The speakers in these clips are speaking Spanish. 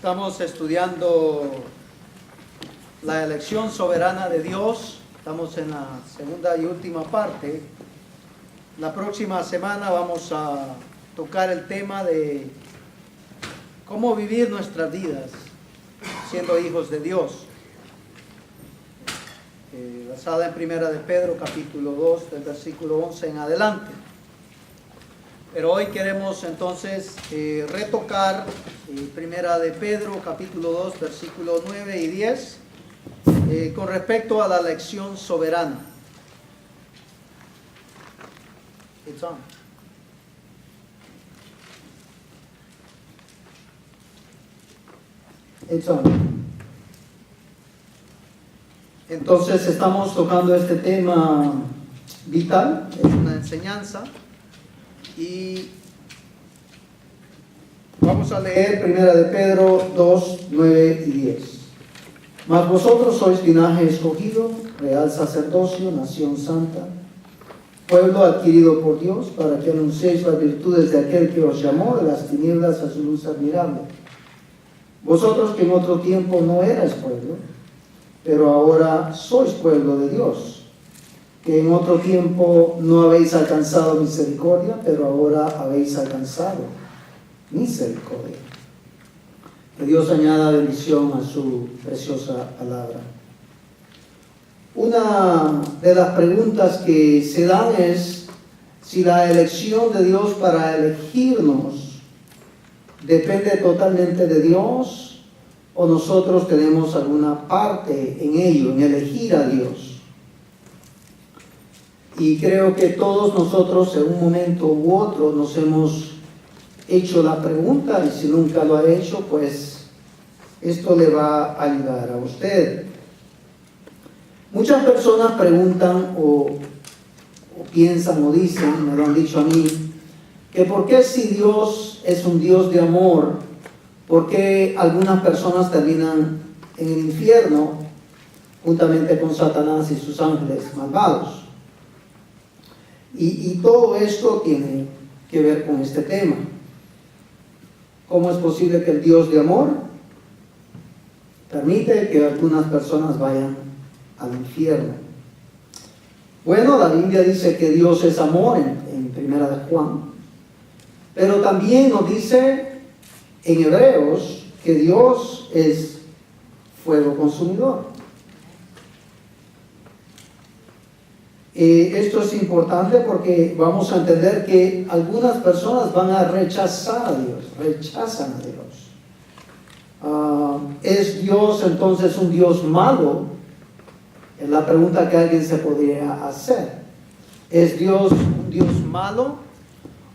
Estamos estudiando la elección soberana de Dios. Estamos en la segunda y última parte. La próxima semana vamos a tocar el tema de cómo vivir nuestras vidas siendo hijos de Dios. Basada en Primera de Pedro, capítulo 2, del versículo 11 en adelante. Pero hoy queremos entonces retocar Primera de Pedro, capítulo 2, versículos 9 y 10, con respecto a la elección soberana. It's on. It's on. Entonces estamos tocando este tema vital, es una enseñanza. Y vamos a leer Primera de Pedro 2, 9 y 10. Mas vosotros sois linaje escogido, real sacerdocio, nación santa, pueblo adquirido por Dios, para que anunciéis las virtudes de aquel que os llamó de las tinieblas a su luz admirable. Vosotros que en otro tiempo no erais pueblo, pero ahora sois pueblo de Dios, que en otro tiempo no habéis alcanzado misericordia, pero ahora habéis alcanzado misericordia. Que Dios añada bendición a su preciosa palabra. Una de las preguntas que se dan es si la elección de Dios para elegirnos depende totalmente de Dios o nosotros tenemos alguna parte en ello, en elegir a Dios. Y creo que todos nosotros en un momento u otro nos hemos hecho la pregunta, y si nunca lo ha hecho, pues esto le va a ayudar a usted. Muchas personas preguntan o piensan o dicen, me lo han dicho a mí, que por qué si Dios es un Dios de amor, por qué algunas personas terminan en el infierno juntamente con Satanás y sus ángeles malvados. Y todo esto tiene que ver con este tema. ¿Cómo es posible que el Dios de amor permite que algunas personas vayan al infierno? Bueno, la Biblia dice que Dios es amor en Primera de Juan, pero también nos dice en Hebreos que Dios es fuego consumidor. Esto es importante porque vamos a entender que algunas personas van a rechazar a Dios, rechazan a Dios. ¿Es Dios entonces un Dios malo? Es la pregunta que alguien se podría hacer. ¿Es Dios un Dios malo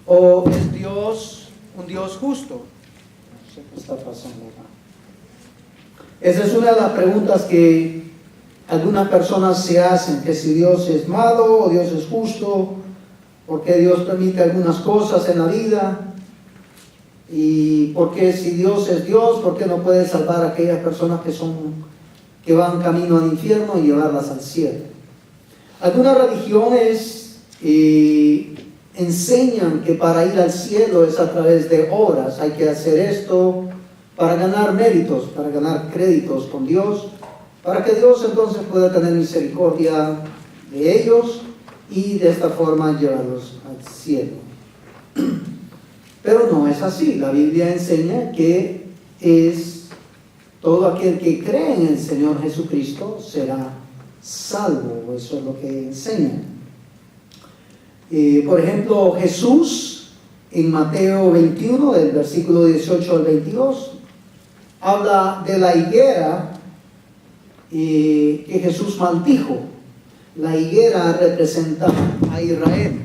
o es Dios un Dios justo? No sé qué está pasando acá. Esa es una de las preguntas que algunas personas se hacen, que si Dios es malo o Dios es justo, por qué Dios permite algunas cosas en la vida, y por qué si Dios es Dios, por qué no puede salvar a aquellas personas que van camino al infierno y llevarlas al cielo. Algunas religiones enseñan que para ir al cielo es a través de obras, hay que hacer esto para ganar méritos, para ganar créditos con Dios, para que Dios entonces pueda tener misericordia de ellos y de esta forma llevarlos al cielo. Pero no es así. La Biblia enseña que es todo aquel que cree en el Señor Jesucristo será salvo. Eso es lo que enseña. Por ejemplo, Jesús en Mateo 21, del versículo 18 al 22, habla de la higuera que Jesús maldijo. La higuera representa a Israel.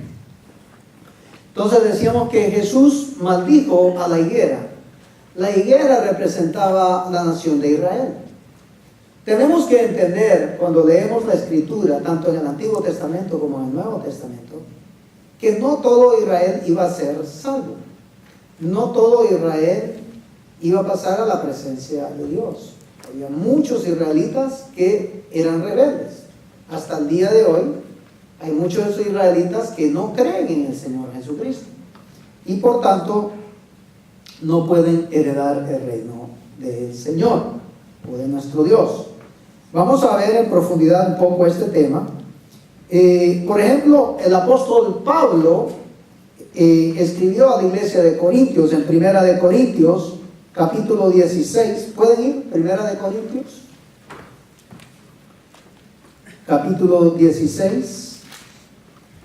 Entonces decíamos que Jesús maldijo a la higuera. La higuera representaba la nación de Israel. Tenemos que entender, cuando leemos la Escritura, tanto en el Antiguo Testamento como en el Nuevo Testamento, que no todo Israel iba a ser salvo. No todo Israel iba a pasar a la presencia de Dios. Había muchos israelitas que eran rebeldes. Hasta el día de hoy hay muchos israelitas que no creen en el Señor Jesucristo y por tanto no pueden heredar el reino del Señor o de nuestro Dios. Vamos a ver en profundidad un poco este tema. Por ejemplo, el apóstol Pablo escribió a la iglesia de Corintios en Primera de Corintios, capítulo 16. ¿Pueden ir? Primera de Corintios, capítulo 16,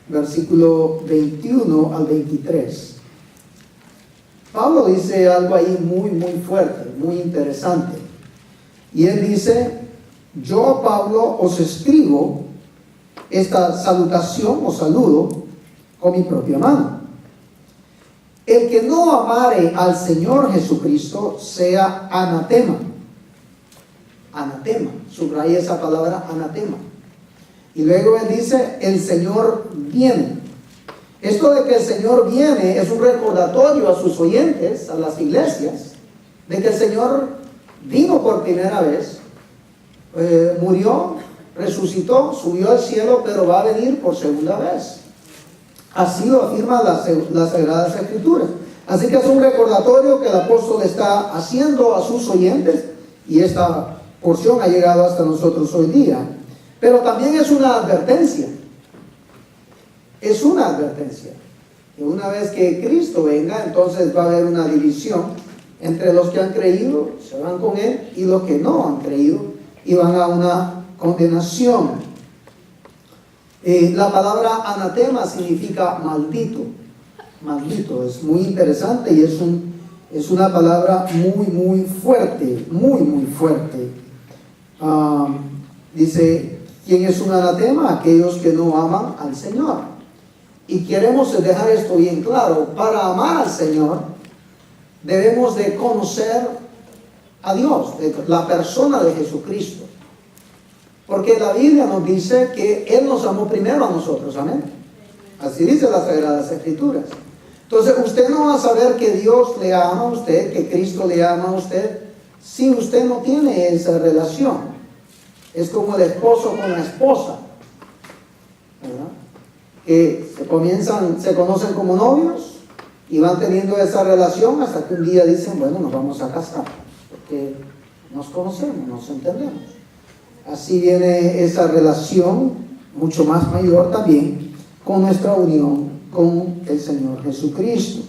versículo 21 al 23. Pablo dice algo ahí muy, muy fuerte, muy interesante. Y él dice: yo, Pablo, os escribo esta salutación o saludo con mi propia mano. El que no amare al Señor Jesucristo sea anatema. Anatema, subraya esa palabra anatema. Y luego él dice: el Señor viene. Esto de que el Señor viene es un recordatorio a sus oyentes, a las iglesias, de que el Señor vino por primera vez, murió, resucitó, subió al cielo, pero va a venir por segunda vez. Así lo afirma las Sagradas Escrituras. Así que es un recordatorio que el apóstol está haciendo a sus oyentes, y esta porción ha llegado hasta nosotros hoy día. Pero también es una advertencia. Es una advertencia. Que una vez que Cristo venga, entonces va a haber una división entre los que han creído, se van con Él, y los que no han creído, y van a una condenación. La palabra anatema significa maldito. Maldito, es muy interesante y es una palabra muy, muy fuerte, muy, muy fuerte. Dice: ¿quién es un anatema? Aquellos que no aman al Señor. Y queremos dejar esto bien claro: para amar al Señor debemos de conocer a Dios, de la persona de Jesucristo. Porque la Biblia nos dice que Él nos amó primero a nosotros, amén. Así dice las Sagradas Escrituras. Entonces usted no va a saber que Dios le ama a usted, que Cristo le ama a usted, si usted no tiene esa relación. Es como el esposo con la esposa, ¿verdad? Que se conocen como novios y van teniendo esa relación hasta que un día dicen: bueno, nos vamos a casar, porque nos conocemos, nos entendemos. Así viene esa relación mucho más mayor también con nuestra unión con el Señor Jesucristo.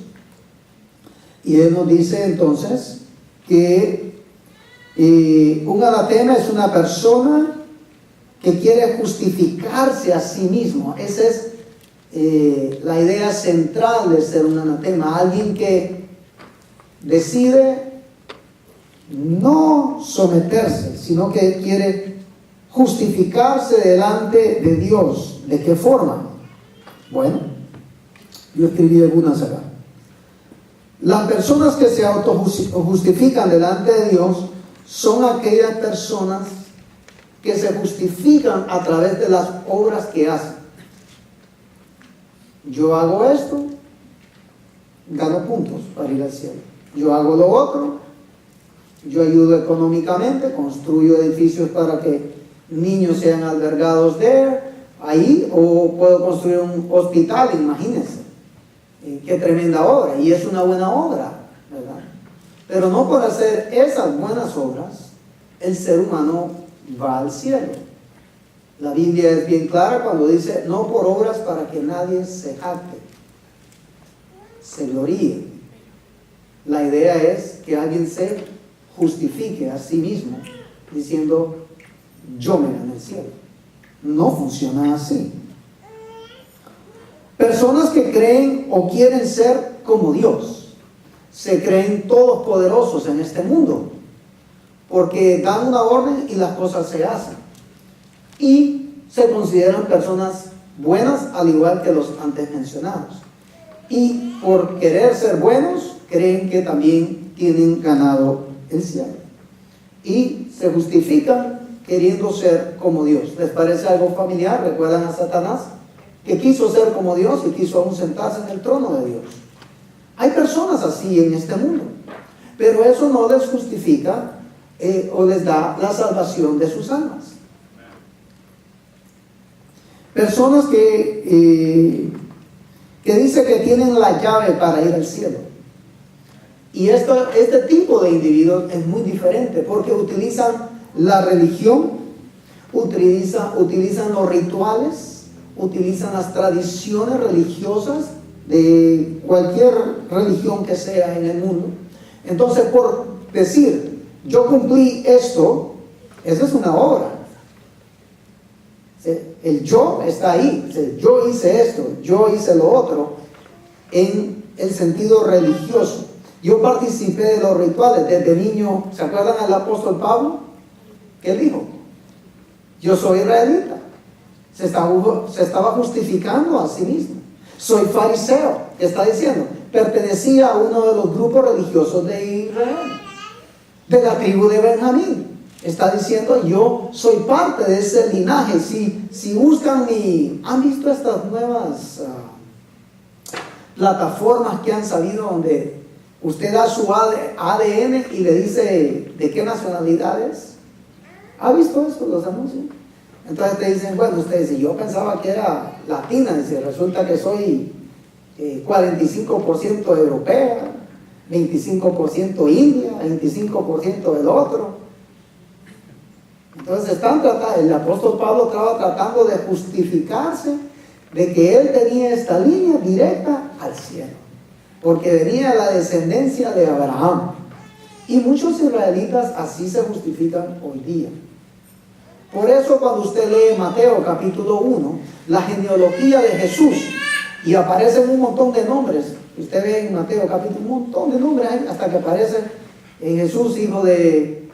Y Él nos dice entonces que un anatema es una persona que quiere justificarse a sí mismo. Esa es la idea central de ser un anatema. Alguien que decide no someterse, sino que quiere justificarse delante de Dios. ¿De qué forma? Bueno, yo escribí algunas acá. Las personas que se autojustifican delante de Dios son aquellas personas que se justifican a través de las obras que hacen. Yo hago esto, gano puntos para ir al cielo. Yo hago lo otro, yo ayudo económicamente, construyo edificios para que niños sean albergados ahí, o puedo construir un hospital, imagínense. Qué tremenda obra, y es una buena obra, ¿verdad? Pero no por hacer esas buenas obras el ser humano va al cielo. La Biblia es bien clara cuando dice: no por obras para que nadie se jacte, se gloríe. La idea es que alguien se justifique a sí mismo diciendo: yo me gané el cielo. No funciona así. Personas que creen o quieren ser como Dios, se creen todos poderosos en este mundo, porque dan una orden y las cosas se hacen, y se consideran personas buenas, al igual que los antes mencionados, y por querer ser buenos creen que también tienen ganado el cielo, y se justifican queriendo ser como Dios. ¿Les parece algo familiar? ¿Recuerdan a Satanás, que quiso ser como Dios y quiso aún sentarse en el trono de Dios? Hay personas así en este mundo, pero eso no les justifica o les da la salvación de sus almas. Personas que dicen que tienen la llave para ir al cielo. Y este tipo de individuos es muy diferente porque utilizan la religión, utilizan los rituales, utilizan las tradiciones religiosas de cualquier religión que sea en el mundo. Entonces, por decir, yo cumplí esto, esa es una obra. El yo está ahí. Yo hice esto, yo hice lo otro, en el sentido religioso. Yo participé de los rituales desde niño. ¿Se acuerdan del apóstol Pablo? ¿Qué dijo? Yo soy israelita. Se estaba justificando a sí mismo. Soy fariseo. ¿Qué está diciendo? Pertenecía a uno de los grupos religiosos de Israel, de la tribu de Benjamín. Está diciendo, yo soy parte de ese linaje. Si buscan ¿han visto estas nuevas plataformas que han salido donde usted da su ADN y le dice de qué nacionalidad es? ¿Ha visto eso, los anuncios? Entonces te dicen, bueno, usted dice, yo pensaba que era latina, dice, resulta que soy 45% europea, 25% india, 25% del otro. Entonces el apóstol Pablo estaba tratando de justificarse de que él tenía esta línea directa al cielo, porque venía la descendencia de Abraham. Y muchos israelitas así se justifican hoy día. Por eso cuando usted lee Mateo capítulo 1, la genealogía de Jesús, y aparecen un montón de nombres, usted ve en Mateo capítulo un montón de nombres hasta que aparece Jesús, hijo de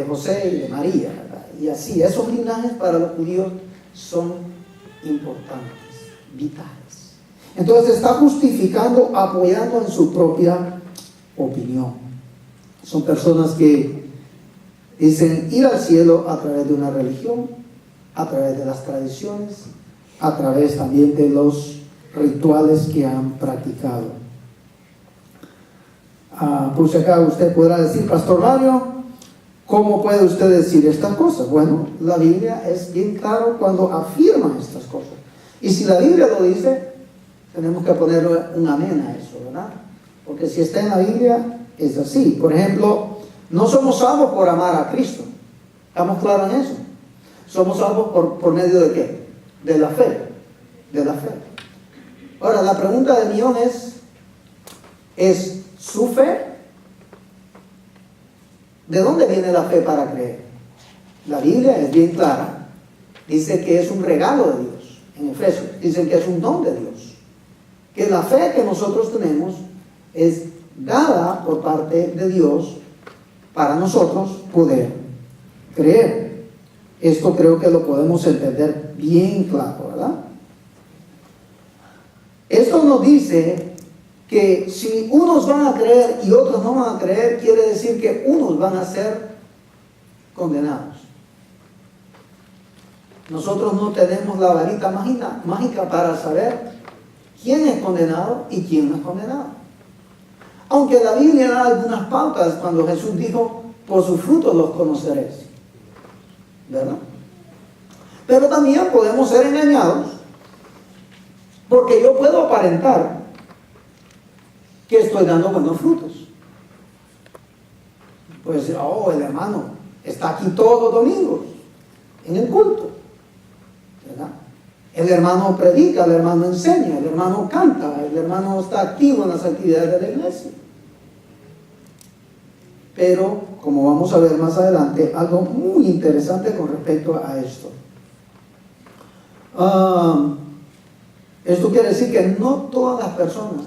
José y de María, ¿verdad? Y así, esos linajes para los judíos son importantes, vitales. Entonces está justificando, apoyando en su propia opinión. Son personas que dicen ir al cielo a través de una religión, a través de las tradiciones, a través también de los rituales que han practicado. Por si acá usted podrá decir, Pastor Mario, ¿cómo puede usted decir estas cosas? Bueno, la Biblia es bien claro cuando afirma estas cosas. Y si la Biblia lo dice, tenemos que ponerle un amén a eso, ¿verdad? Porque si está en la Biblia, es así. Por ejemplo, no somos salvos por amar a Cristo. ¿Estamos claros en eso? Somos salvos por medio de ¿qué? De la fe. De la fe. Ahora, la pregunta de millón es ¿su fe? ¿De dónde viene la fe para creer? La Biblia es bien clara. Dice que es un regalo de Dios. En Efesios dicen que es un don de Dios. Que la fe que nosotros tenemos es dada por parte de Dios para nosotros poder creer. Esto creo que lo podemos entender bien claro, ¿verdad? Esto nos dice que si unos van a creer y otros no van a creer, quiere decir que unos van a ser condenados. Nosotros no tenemos la varita mágica para saber quién es condenado y quién no es condenado. Aunque la Biblia da algunas pautas cuando Jesús dijo, por sus frutos los conoceréis, ¿verdad? Pero también podemos ser engañados, porque yo puedo aparentar que estoy dando buenos frutos. Puede decir, oh, el hermano está aquí todos los domingos en el culto, ¿verdad? El hermano predica, el hermano enseña, el hermano canta, el hermano está activo en las actividades de la iglesia. Pero, como vamos a ver más adelante, algo muy interesante con respecto a esto. Esto quiere decir que no todas las personas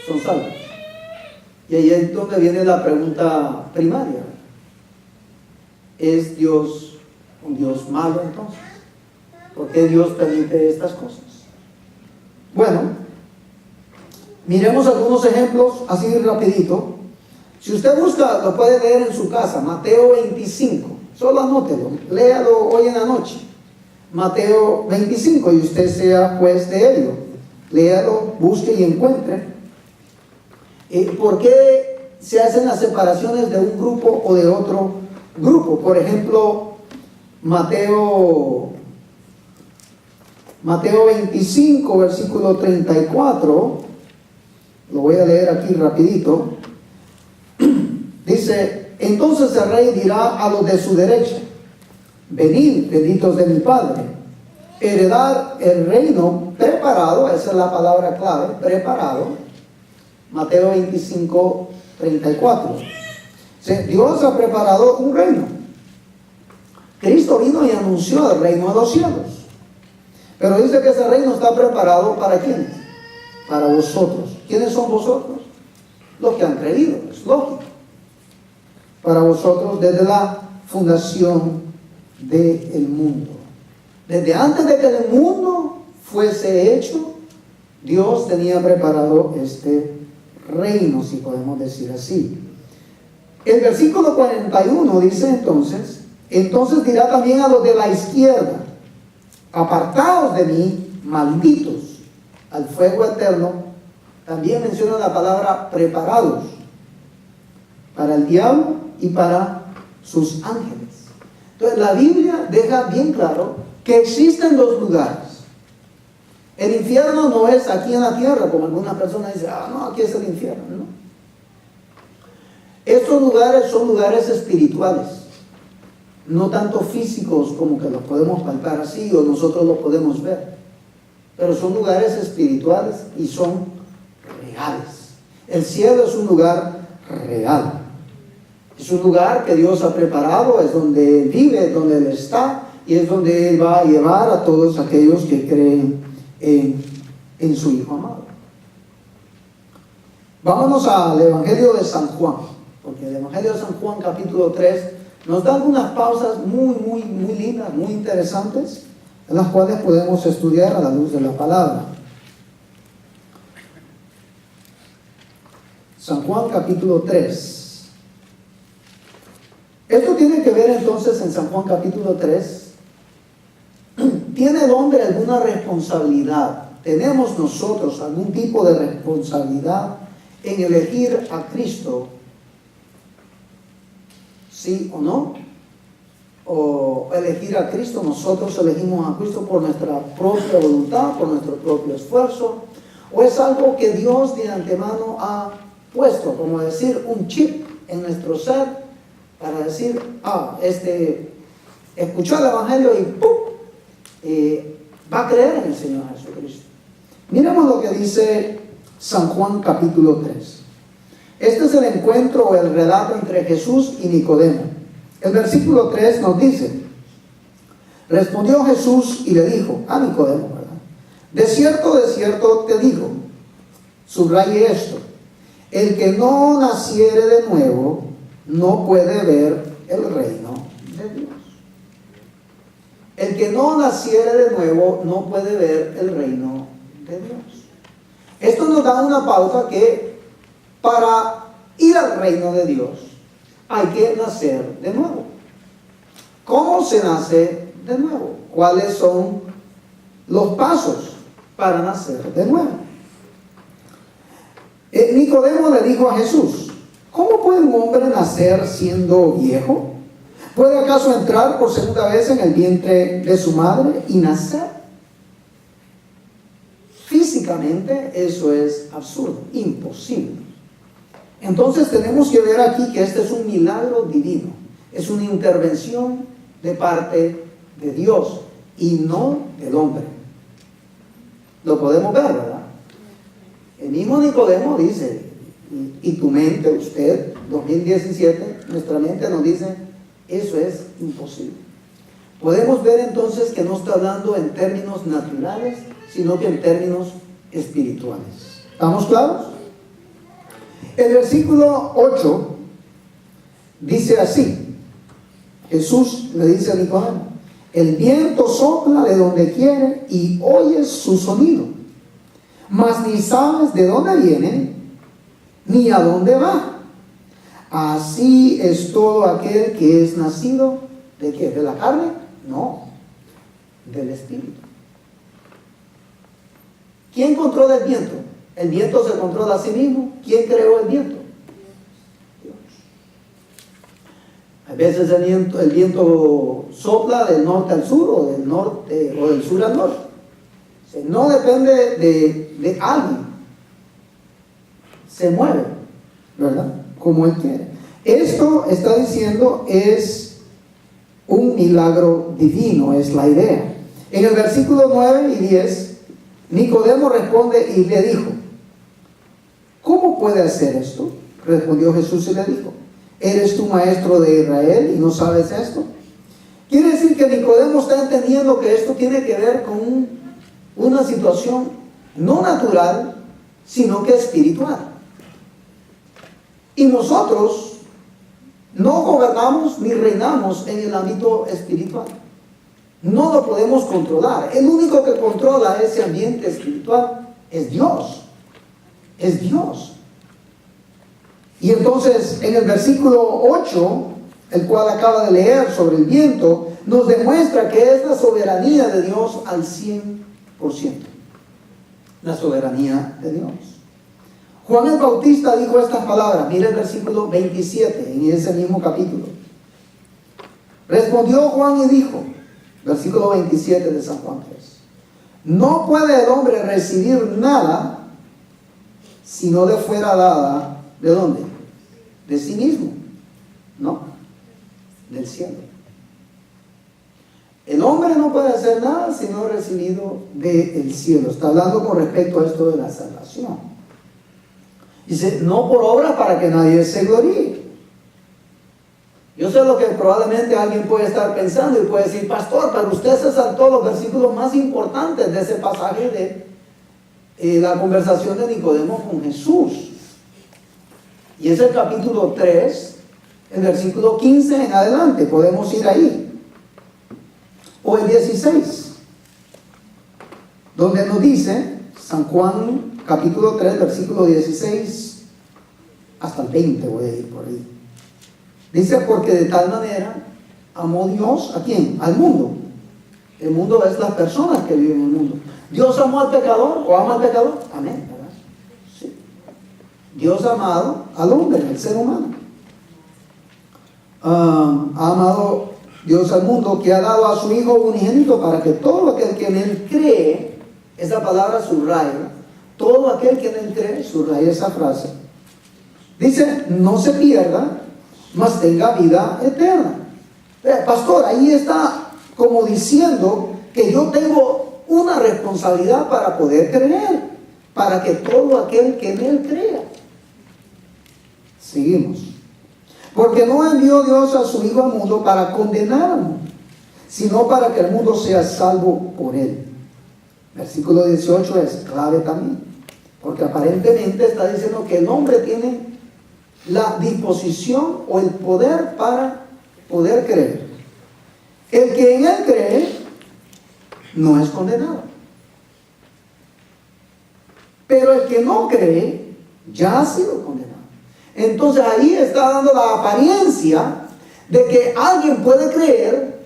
son salvas. Y ahí es donde viene la pregunta primaria. ¿Es Dios un Dios malo entonces? ¿Por qué Dios permite estas cosas? Bueno, miremos algunos ejemplos así rapidito. Si usted busca, lo puede leer en su casa, Mateo 25. Solo anótelo, léalo hoy en la noche. Mateo 25, y usted sea juez de ello. Léalo, busque y encuentre. ¿Por qué se hacen las separaciones de un grupo o de otro grupo? Por ejemplo, Mateo 25, versículo 34, Lo voy a leer aquí rapidito. Dice, entonces el rey dirá a los de su derecha, venid, benditos de mi Padre, heredar el reino preparado, esa es la palabra clave, preparado. Mateo 25, 34. Dios ha preparado un reino. Cristo vino y anunció el reino de los cielos. Pero dice que ese reino está preparado ¿para quiénes? Para vosotros. ¿Quiénes son vosotros? Los que han creído, es lógico. Para vosotros desde la fundación del mundo. Desde antes de que el mundo fuese hecho, Dios tenía preparado este reino, si podemos decir así. El versículo 41 dice entonces dirá también a los de la izquierda, apartaos de mí, malditos, al fuego eterno. También menciona la palabra preparados para el diablo y para sus ángeles. Entonces la Biblia deja bien claro que existen dos lugares. El infierno no es aquí en la tierra, como algunas personas dicen, no, aquí es el infierno, ¿no? Estos lugares son lugares espirituales, no tanto físicos como que los podemos palpar así o nosotros los podemos ver, pero son lugares espirituales y son reales. El cielo es un lugar real, es un lugar que Dios ha preparado, es donde Él vive, es donde Él está y es donde Él va a llevar a todos aquellos que creen en su Hijo amado. Vámonos al Evangelio de San Juan, porque el Evangelio de San Juan capítulo 3 nos da algunas pausas muy lindas, muy interesantes, en las cuales podemos estudiar a la luz de la palabra. San Juan capítulo 3. Esto tiene que ver entonces en San Juan capítulo 3. ¿Tiene el hombre alguna responsabilidad? ¿Tenemos nosotros algún tipo de responsabilidad en elegir a Cristo? ¿Sí o no? ¿O elegir a Cristo? Nosotros elegimos a Cristo por nuestra propia voluntad, por nuestro propio esfuerzo. ¿O es algo que Dios de antemano ha puesto, como decir, un chip en nuestro ser para decir, escuchó el Evangelio y ¡pum! Va a creer en el Señor Jesucristo? Miremos lo que dice San Juan capítulo 3. Este es el encuentro o el relato entre Jesús y Nicodemo. El versículo 3 nos dice, respondió Jesús y le dijo a Nicodemo, ¿verdad? De cierto te digo, subraye esto, el que no naciere de nuevo no puede ver el reino de Dios. El que no naciere de nuevo no puede ver el reino de Dios. Esto nos da una pauta que para ir al reino de Dios hay que nacer de nuevo. ¿Cómo se nace de nuevo? ¿Cuáles son los pasos para nacer de nuevo? Nicodemo le dijo a Jesús, ¿cómo puede un hombre nacer siendo viejo? ¿Puede acaso entrar por segunda vez en el vientre de su madre y nacer? Físicamente eso es absurdo, imposible. Entonces tenemos que ver aquí que este es un milagro divino, es una intervención de parte de Dios y no del hombre. Lo podemos ver, ¿verdad? El mismo Nicodemo dice, y tu mente, usted, 2017, nuestra mente nos dice, eso es imposible. Podemos ver entonces que no está hablando en términos naturales, sino que en términos espirituales. ¿Estamos claros? El versículo 8 dice así, Jesús le dice a Nicodemo, el viento sopla de donde quiere y oyes su sonido, mas ni sabes de dónde viene ni a dónde va. Así es todo aquel que es nacido, ¿de qué? ¿De la carne? No, del Espíritu. ¿Quién controla el viento? ¿El viento se controla a sí mismo? ¿Quién creó el viento? Dios. A veces el viento sopla del norte al sur o del norte o del sur al norte. O sea, no depende de alguien. se mueve, ¿verdad? Como Él quiere. Esto está diciendo es un milagro divino, es la idea. En el versículo 9 y 10, Nicodemo responde y le dijo, ¿cómo puede hacer esto? Respondió Jesús y le dijo, ¿eres tú maestro de Israel y no sabes esto? Quiere decir que Nicodemo está entendiendo que esto tiene que ver con una situación no natural, sino que espiritual. Y nosotros no gobernamos ni reinamos en el ámbito espiritual. No lo podemos controlar. El único que controla ese ambiente espiritual es Dios. Es Dios. Y entonces en el versículo 8, el cual acaba de leer sobre el viento, nos demuestra que es la soberanía de Dios al 100%. La soberanía de Dios. Juan el Bautista dijo estas palabras. Mire el versículo 27 en ese mismo capítulo. Respondió Juan y dijo, versículo 27 de San Juan 3, no puede el hombre recibir nada si no le fuera dada, ¿de dónde? De sí mismo, ¿no? Del cielo. El hombre no puede hacer nada si no ha recibido del cielo. Está hablando con respecto a esto de la salvación. Dice, no por obra para que nadie se gloríe. Yo sé lo que probablemente alguien puede estar pensando y puede decir, pastor, pero usted se saltó los versículos más importantes de ese pasaje de la conversación de Nicodemo con Jesús. Y es el capítulo 3, el versículo 15 en adelante. Podemos ir ahí. O el 16, donde nos dice, San Juan capítulo 3, versículo 16 hasta el 20, voy a ir por ahí. Dice, porque de tal manera amó Dios, ¿a quién? Al mundo. El mundo es las personas que viven en el mundo. ¿Dios amó al pecador o ama al pecador? Amén, ¿verdad? Sí. Dios ha amado al hombre, al ser humano. Ha amado Dios al mundo, que ha dado a su Hijo unigénito para que todo aquel que en Él cree, esa palabra subraya, todo aquel que en Él cree, subraya esa frase, dice, no se pierda, mas tenga vida eterna. Pastor, ahí está como diciendo que yo tengo una responsabilidad para poder creer, para que todo aquel que en Él crea. Seguimos. Porque no envió Dios a su Hijo al mundo para condenar al mundo, sino para que el mundo sea salvo por Él. Versículo 18 es clave también, porque aparentemente está diciendo que el hombre tiene la disposición o el poder para poder creer. El que en Él cree no es condenado. Pero el que no cree ya ha sido condenado. Entonces ahí está dando la apariencia de que alguien puede creer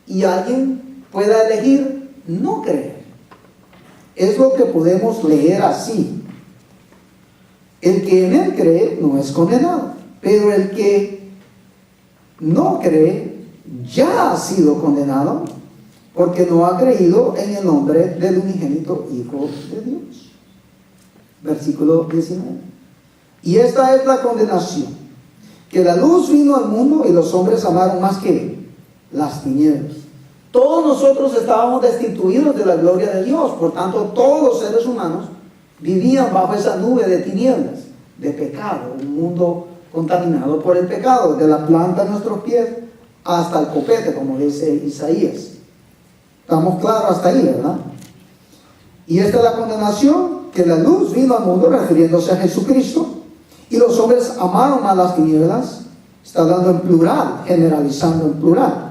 y alguien pueda elegir no creer. Es lo que podemos leer así. El que en Él cree no es condenado, pero el que no cree ya ha sido condenado porque no ha creído en el nombre del unigénito Hijo de Dios. Versículo 19. Y esta es la condenación, que la luz vino al mundo y los hombres amaron más que las tinieblas. Todos nosotros estábamos destituidos de la gloria de Dios, por tanto todos los seres humanos vivían bajo esa nube de tinieblas, de pecado, un mundo contaminado por el pecado, de la planta de nuestros pies hasta el copete, como dice Isaías. Estamos claros hasta ahí, ¿verdad? Y esta es la condenación, que la luz vino al mundo, refiriéndose a Jesucristo, y los hombres amaron más las tinieblas. Está hablando en plural, generalizando en plural.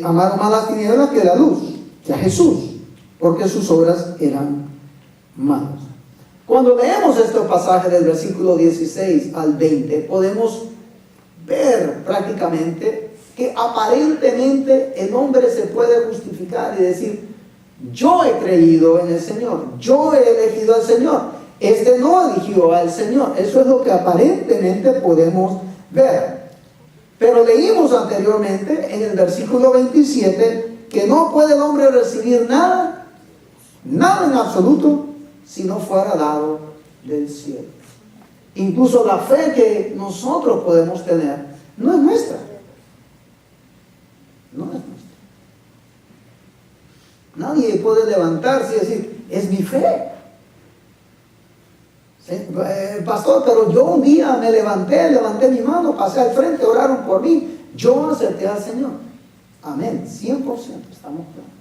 Amaron más las tinieblas que la luz, que a Jesús, porque sus obras eran malas. Cuando leemos este pasaje del versículo 16 al 20, podemos ver prácticamente que aparentemente el hombre se puede justificar y decir, yo he creído en el Señor, yo he elegido al Señor. Este no eligió al Señor. Eso es lo que aparentemente podemos ver. Pero leímos anteriormente en el versículo 27 que no puede el hombre recibir nada, nada en absoluto, si no fuera dado del cielo. Incluso la fe que nosotros podemos tener no es nuestra. No es nuestra. Nadie puede levantarse y decir, es mi fe. Sí, pastor, pero yo un día me levanté mi mano, pasé al frente, oraron por mí, yo acepté al Señor. Amén, 100% estamos claros.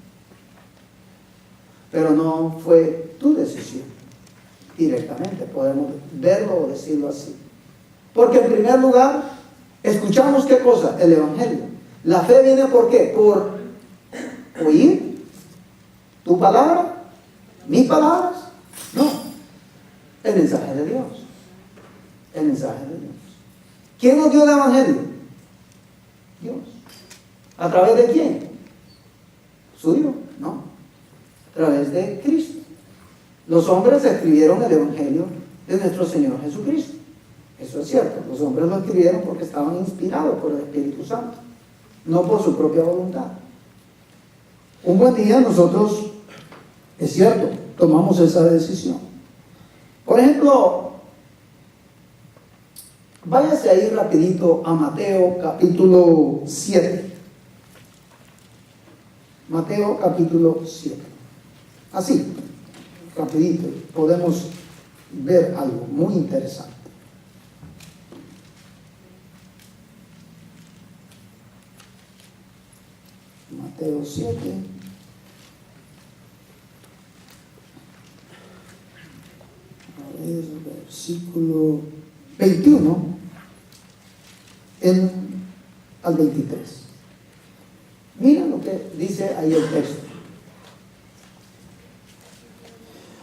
Pero no fue tu decisión. Directamente podemos verlo o decirlo así. Porque en primer lugar, escuchamos ¿qué cosa? El Evangelio. La fe viene ¿por qué? Por oír tu palabra, mis palabras. No, el mensaje de Dios. El mensaje de Dios. ¿Quién nos dio el Evangelio? Dios. ¿A través de quién? Suyo, no. A través de Cristo. Los hombres escribieron el Evangelio de nuestro Señor Jesucristo. Eso es cierto. Los hombres lo escribieron porque estaban inspirados por el Espíritu Santo, no por su propia voluntad. Un buen día nosotros, es cierto, tomamos esa decisión. Por ejemplo, váyase ahí rapidito a Mateo capítulo 7. Mateo capítulo 7. Así, rapidito, podemos ver algo muy interesante. Mateo 7. A ver, versículo 21 al 23. Miren lo que dice ahí el texto.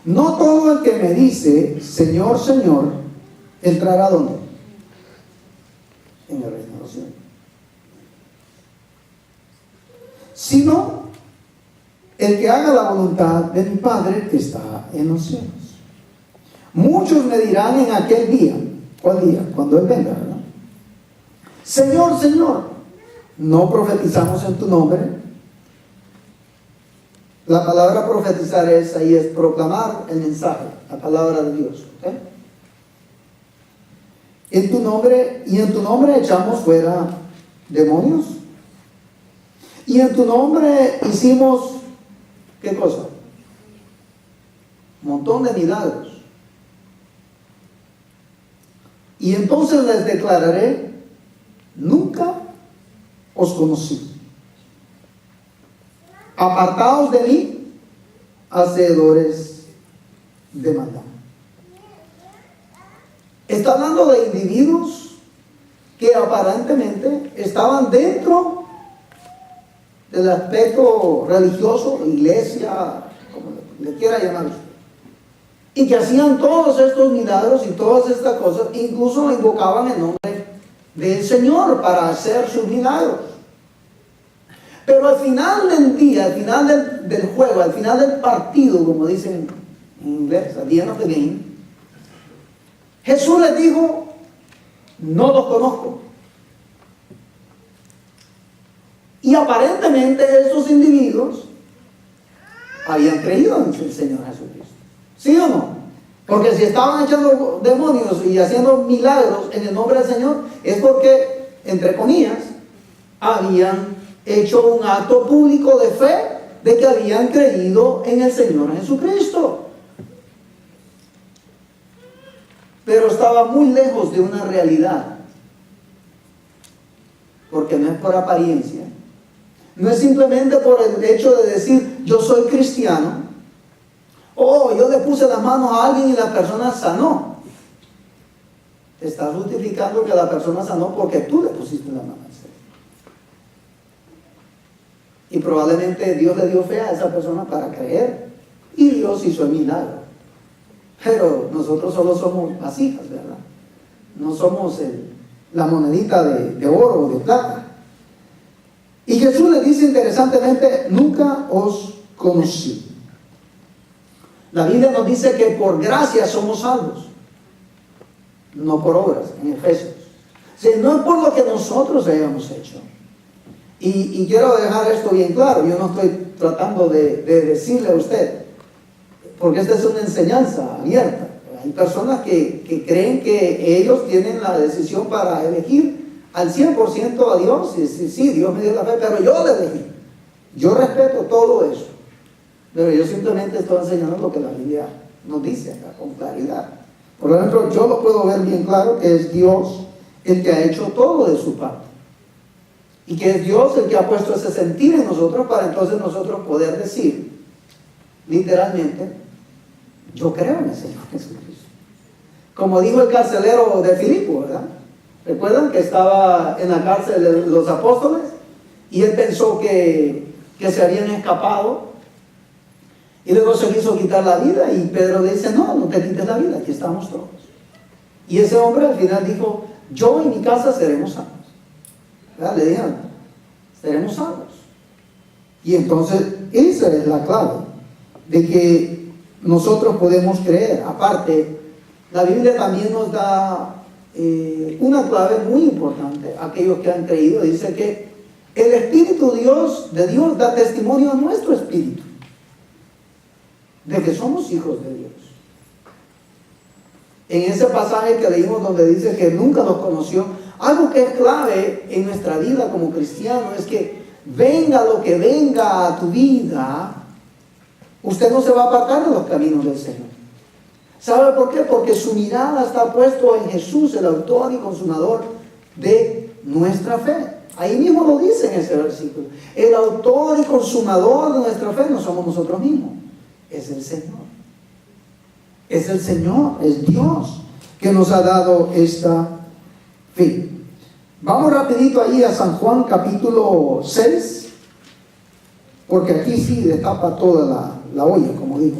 No todo el que me dice, Señor, Señor, entrará ¿dónde? En el reino de los cielos. Sino el que haga la voluntad de mi Padre que está en los cielos. Muchos me dirán en aquel día, ¿cuál día? Cuando Él venga, ¿verdad? Señor, Señor, ¿no profetizamos en tu nombre? La palabra profetizar ahí es proclamar el mensaje, la palabra de Dios. ¿Okay? En tu nombre echamos fuera demonios. Y en tu nombre hicimos, ¿qué cosa? Un montón de milagros. Y entonces les declararé, nunca os conocí. Apartaos de mí, hacedores de maldad. Está hablando de individuos que aparentemente estaban dentro del aspecto religioso, iglesia, como le quiera llamar usted, y que hacían todos estos milagros y todas estas cosas, incluso invocaban el nombre del Señor para hacer sus milagros. Pero al final del día, al final del juego, al final del partido, como dicen en inglés, at the end of the game, Jesús les dijo, no los conozco. Y aparentemente estos individuos habían creído en el Señor Jesucristo. ¿Sí o no? Porque si estaban echando demonios y haciendo milagros en el nombre del Señor, es porque, entre comillas, habían hecho un acto público de fe de que habían creído en el Señor Jesucristo. Pero estaba muy lejos de una realidad. Porque no es por apariencia. No es simplemente por el hecho de decir, yo soy cristiano. Oh, yo le puse las manos a alguien y la persona sanó. Te estás justificando que la persona sanó porque tú le pusiste la mano. Y probablemente Dios le dio fe a esa persona para creer. Y Dios hizo el milagro. Pero nosotros solo somos vasijas, ¿verdad? No somos la monedita de oro o de plata. Y Jesús le dice interesantemente, nunca os conocí. La Biblia nos dice que por gracia somos salvos, no por obras, en Efesios. O sea, no es por lo que nosotros hayamos hecho. Y quiero dejar esto bien claro, yo no estoy tratando de decirle a usted, porque esta es una enseñanza abierta. Hay personas que creen que ellos tienen la decisión para elegir al 100% a Dios. Y sí, Dios me dio la fe, pero yo le elegí. Yo respeto todo eso. Pero yo simplemente estoy enseñando lo que la Biblia nos dice acá con claridad. Por ejemplo, yo lo puedo ver bien claro que es Dios el que ha hecho todo de su parte. Y que es Dios el que ha puesto ese sentir en nosotros para entonces nosotros poder decir, literalmente, yo creo en el Señor Jesucristo. Como dijo el carcelero de Filipo, ¿verdad? ¿Recuerdan que estaba en la cárcel de los apóstoles? Y él pensó que se habían escapado. Y luego se quiso quitar la vida. Y Pedro le dice, no, no te quites la vida, aquí estamos todos. Y ese hombre al final dijo, yo y mi casa seremos salvos. ¿Verdad? Le dijeron, seremos salvos. Y entonces esa es la clave de que nosotros podemos creer. Aparte, la Biblia también nos da una clave muy importante. Aquellos que han creído, dice que el Espíritu de Dios da testimonio a nuestro espíritu de que somos hijos de Dios. En ese pasaje que leímos donde dice que nunca los conoció, algo que es clave en nuestra vida como cristiano es que venga lo que venga a tu vida, usted no se va a apartar de los caminos del Señor. ¿Sabe por qué? Porque su mirada está puesta en Jesús, el autor y consumador de nuestra fe. Ahí mismo lo dice en ese versículo. El autor y consumador de nuestra fe no somos nosotros mismos, es el Señor. Es el Señor, es Dios que nos ha dado esta fe. Vamos rapidito ahí a San Juan capítulo 6, porque aquí sí destapa toda la olla, como digo.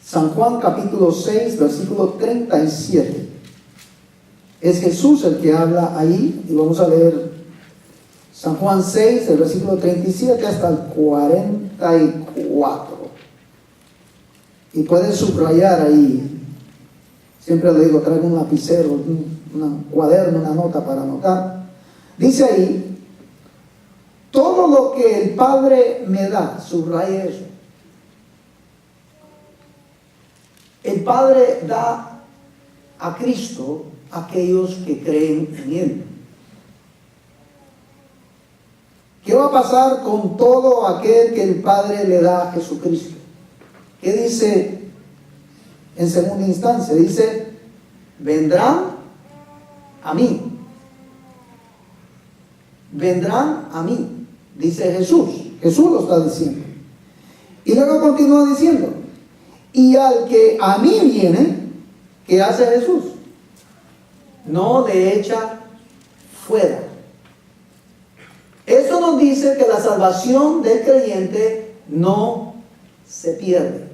San Juan capítulo 6, versículo 37. Es Jesús el que habla ahí, y vamos a leer San Juan 6, el versículo 37 hasta el 44. Y pueden subrayar ahí. Siempre le digo, traigo un lapicero, un cuaderno, una nota para anotar. Dice ahí, todo lo que el Padre me da, subraya eso. El Padre da a Cristo a aquellos que creen en Él. ¿Qué va a pasar con todo aquel que el Padre le da a Jesucristo? ¿Qué dice en segunda instancia? Dice, vendrán a mí. Vendrán a mí, dice Jesús. Jesús lo está diciendo. Y luego continúa diciendo, y al que a mí viene, ¿qué hace Jesús? No le echa fuera. Eso nos dice que la salvación del creyente no se pierde.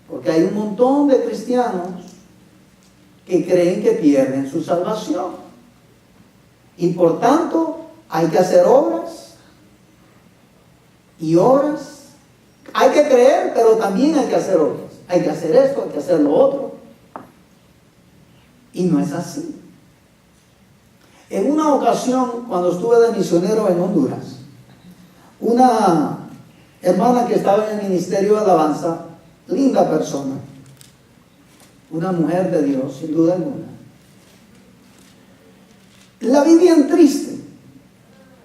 Porque hay un montón de cristianos que creen que pierden su salvación. Y por tanto, hay que hacer obras y obras. Hay que creer, pero también hay que hacer obras. Hay que hacer esto, hay que hacer lo otro. Y no es así. En una ocasión, cuando estuve de misionero en Honduras, una hermana que estaba en el ministerio de alabanza, linda persona, una mujer de Dios, sin duda alguna, la vi bien triste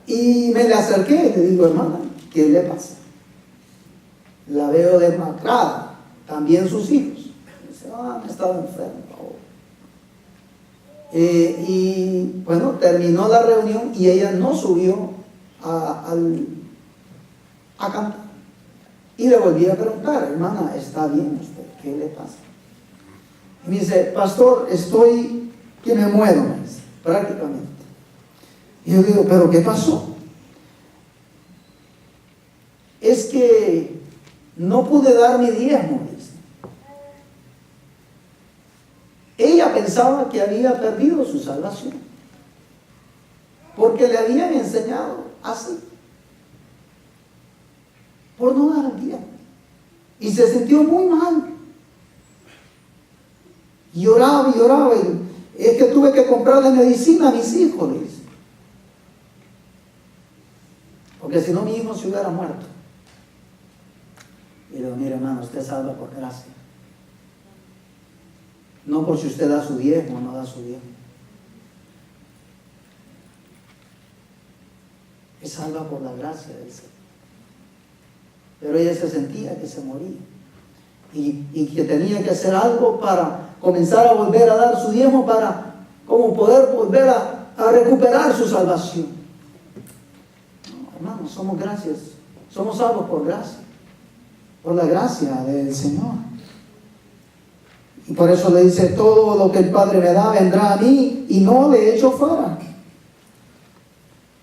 y me le acerqué y le digo, hermana, ¿qué le pasa? La veo demacrada, también sus hijos. Dice, me estaba enfermo. Y bueno, terminó la reunión y ella no subió a cantar. Y le volví a preguntar, hermana, ¿está bien usted? ¿Qué le pasa? Y me dice, pastor, estoy que me muero, me dice, prácticamente. Y yo digo, ¿pero qué pasó? Es que no pude dar mi diezmo, dice. Ella pensaba que había perdido su salvación, porque le habían enseñado así, por no dar el diezmo. Y se sintió muy mal. Y lloraba y lloraba. Y es que tuve que comprarle medicina a mis hijos, dice. Porque si no, mi hijo se hubiera muerto. Y le digo, mire hermano, usted salva por gracia. No por si usted da su diezmo o no da su diezmo. Es salva por la gracia del Señor. Pero ella se sentía que se moría. Y que tenía que hacer algo para comenzar a volver a dar su diezmo, para como poder volver a recuperar su salvación. No, hermanos, somos gracias. Somos salvos por gracia. Por la gracia del Señor. Y por eso le dice, todo lo que el Padre me da vendrá a mí y no le echo fuera.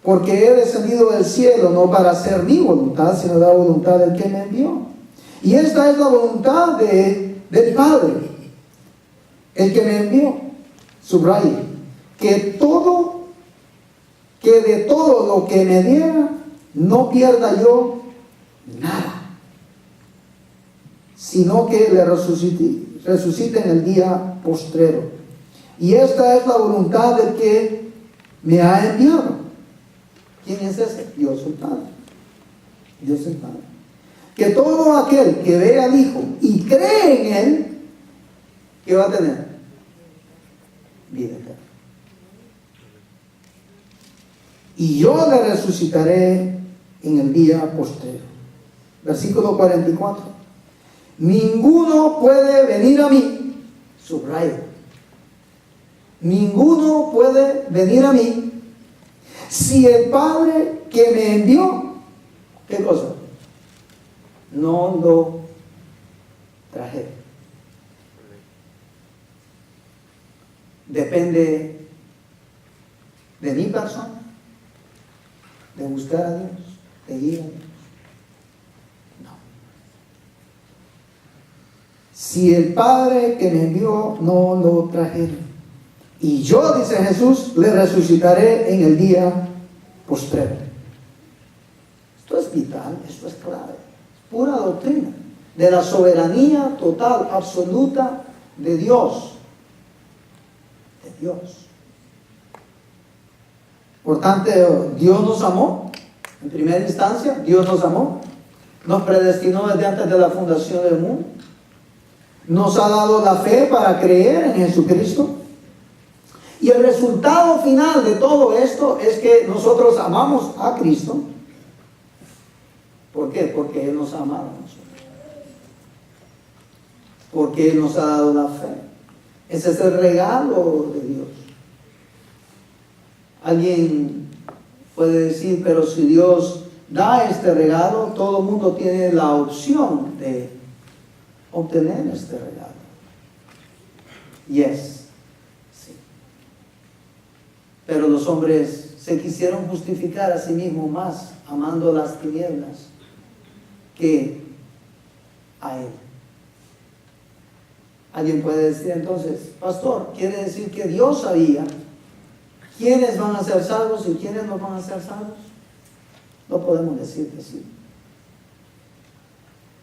Porque he descendido del cielo no para hacer mi voluntad, sino la voluntad del que me envió. Y esta es la voluntad del Padre, el que me envió. Subraye, que de todo lo que me diera, no pierda yo nada, sino que le resucite en el día postrero. Y esta es la voluntad del que me ha enviado. ¿Quién es ese? Dios el Padre. Dios el Padre. Que todo aquel que ve al Hijo y cree en Él, ¿qué va a tener? Vida eterna. Y yo le resucitaré en el día postrero. Versículo 44. Ninguno puede venir a mí, subrayo, ninguno puede venir a mí si el Padre que me envió, ¿qué cosa? No lo trajera. Depende de mi persona, de buscar a Dios, de ir a Dios. No. Si el Padre que me envió no lo trajera. Y yo, dice Jesús, le resucitaré en el día postrero. Esto es vital, esto es clave. Pura doctrina de la soberanía total, absoluta de Dios. De Dios. Por tanto, Dios nos amó. En primera instancia, Dios nos amó. Nos predestinó desde antes de la fundación del mundo. Nos ha dado la fe para creer en Jesucristo. Y el resultado final de todo esto es que nosotros amamos a Cristo. ¿Por qué? Porque Él nos ha amado a nosotros. Porque Él nos ha dado la fe. Ese es el regalo de Dios. Alguien puede decir, pero si Dios da este regalo, todo el mundo tiene la opción de obtener este regalo. Yes. Pero los hombres se quisieron justificar a sí mismos más amando las tinieblas que a Él. Alguien puede decir entonces, pastor, quiere decir que Dios sabía quiénes van a ser salvos y quiénes no van a ser salvos. No podemos decir que sí.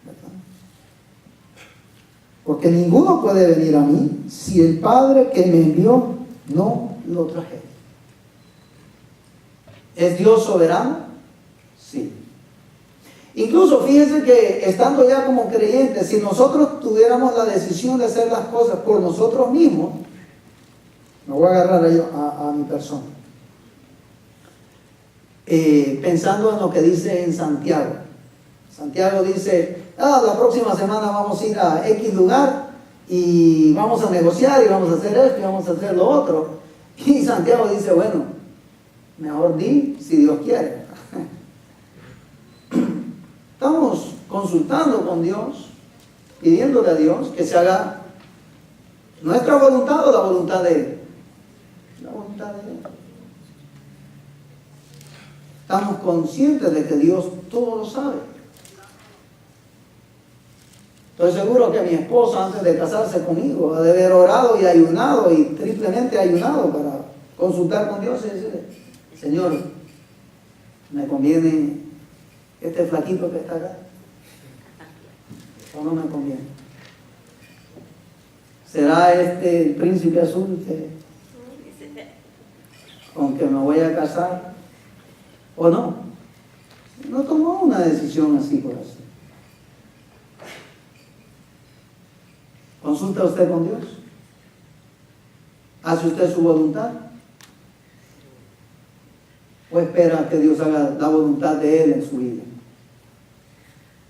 ¿Verdad? Porque ninguno puede venir a mí si el Padre que me envió no lo trajera. ¿Es Dios soberano? Sí. Incluso fíjense que estando ya como creyentes, si nosotros tuviéramos la decisión de hacer las cosas por nosotros mismos, me voy a agarrar a mi persona. Pensando en lo que dice en Santiago. Santiago dice, la próxima semana vamos a ir a X lugar y vamos a negociar y vamos a hacer esto y vamos a hacer lo otro. Y Santiago dice, bueno, mejor di si Dios quiere. Estamos consultando con Dios, pidiéndole a Dios que se haga nuestra voluntad o la voluntad de Él. La voluntad de Él. Estamos conscientes de que Dios todo lo sabe. Estoy seguro que mi esposa, antes de casarse conmigo, ha de haber orado y ayunado y triplemente ayunado para consultar con Dios y decirle, Señor, ¿me conviene este flaquito que está acá? ¿O no me conviene? ¿Será este el príncipe azul con que me voy a casar? ¿O no? No tomó una decisión así por así. ¿Consulta usted con Dios? ¿Hace usted su voluntad? ¿O espera que Dios haga la voluntad de Él en su vida?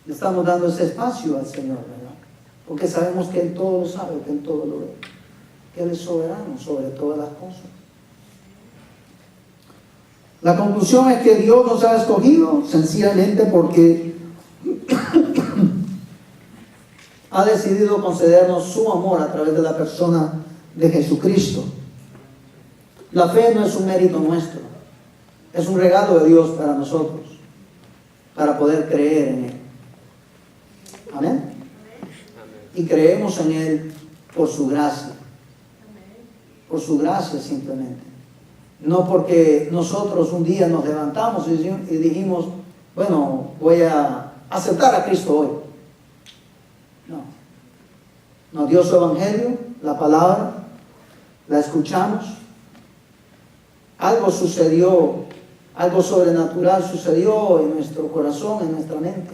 Le estamos dando ese espacio al Señor, ¿verdad? Porque sabemos que Él todo lo sabe, que Él todo lo ve, que Él es soberano sobre todas las cosas. La conclusión es que Dios nos ha escogido sencillamente porque ha decidido concedernos su amor a través de la persona de Jesucristo. La fe no es un mérito nuestro, es un regalo de Dios para nosotros, para poder creer en Él. Amén. Y creemos en Él por su gracia. Por su gracia simplemente. No porque nosotros un día nos levantamos y dijimos, bueno, voy a aceptar a Cristo hoy. No. Nos dio su evangelio, la palabra, la escuchamos. Algo sucedió, algo sobrenatural sucedió en nuestro corazón, en nuestra mente.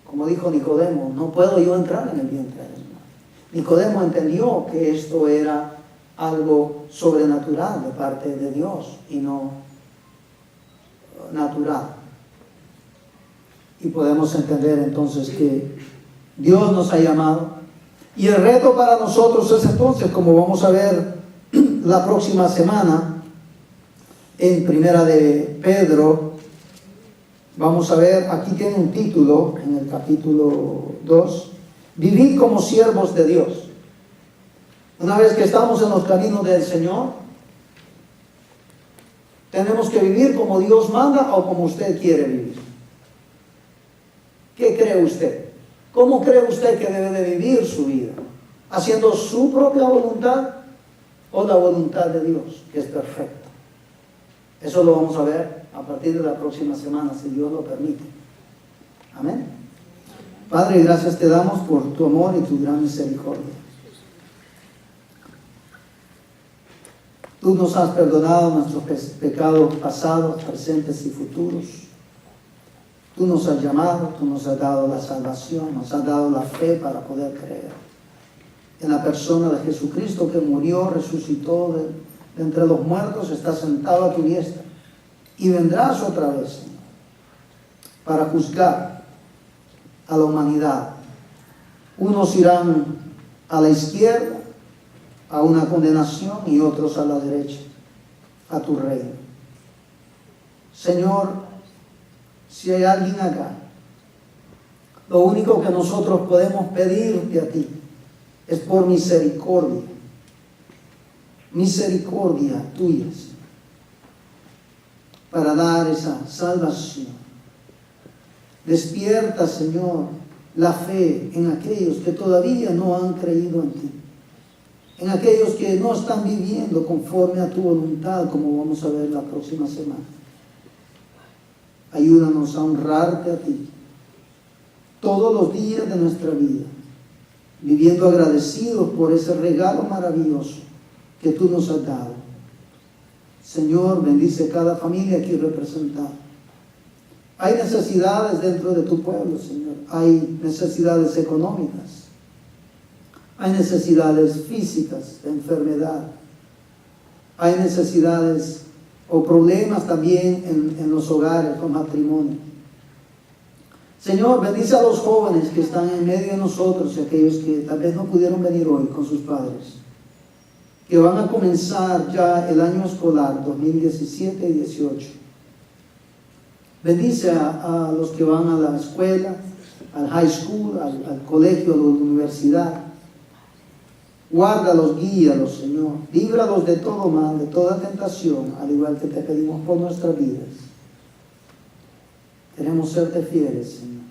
Como dijo Nicodemo, no puedo yo entrar en el vientre de mi madre. Nicodemo entendió que esto era algo sobrenatural de parte de Dios y no natural. Y podemos entender entonces que Dios nos ha llamado. Y el reto para nosotros es entonces, como vamos a ver la próxima semana, en Primera de Pedro, vamos a ver, aquí tiene un título en el capítulo 2, Vivir como siervos de Dios. Una vez que estamos en los caminos del Señor, tenemos que vivir como Dios manda o como usted quiere vivir. ¿Qué cree usted? ¿Cómo cree usted que debe de vivir su vida? ¿Haciendo su propia voluntad o la voluntad de Dios, que es perfecta? Eso lo vamos a ver a partir de la próxima semana, si Dios lo permite. Amén. Padre, gracias te damos por tu amor y tu gran misericordia. Tú nos has perdonado nuestros pecados pasados, presentes y futuros. Tú nos has llamado, tú nos has dado la salvación, nos has dado la fe para poder creer en la persona de Jesucristo que murió, resucitó de entre los muertos, está sentado a tu diestra. Y vendrás otra vez, Señor, para juzgar a la humanidad. Unos irán a la izquierda, a una condenación, y otros a la derecha, a tu reino. Señor, si hay alguien acá, lo único que nosotros podemos pedirte a ti es por misericordia. Misericordia tuya, Señor, para dar esa salvación. Despierta, Señor, la fe en aquellos que todavía no han creído en ti, en aquellos que no están viviendo conforme a tu voluntad, como vamos a ver la próxima semana. Ayúdanos a honrarte a ti todos los días de nuestra vida, viviendo agradecidos por ese regalo maravilloso que tú nos has dado. Señor, bendice cada familia aquí representada. Hay necesidades dentro de tu pueblo, Señor. Hay necesidades económicas. Hay necesidades físicas, de enfermedad. Hay necesidades o problemas también en los hogares, con matrimonio. Señor, bendice a los jóvenes que están en medio de nosotros y aquellos que tal vez no pudieron venir hoy con sus padres, que van a comenzar ya el año escolar 2017 y 18. Bendice a los que van a la escuela, al high school, al colegio, a la universidad. Guárdalos, guíalos, Señor. Líbralos de todo mal, de toda tentación, al igual que te pedimos por nuestras vidas. Queremos serte fieles, Señor,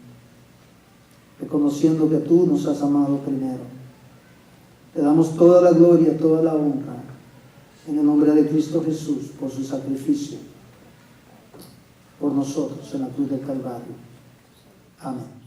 reconociendo que tú nos has amado primero. Te damos toda la gloria, toda la honra, en el nombre de Cristo Jesús, por su sacrificio por nosotros en la cruz del Calvario. Amén.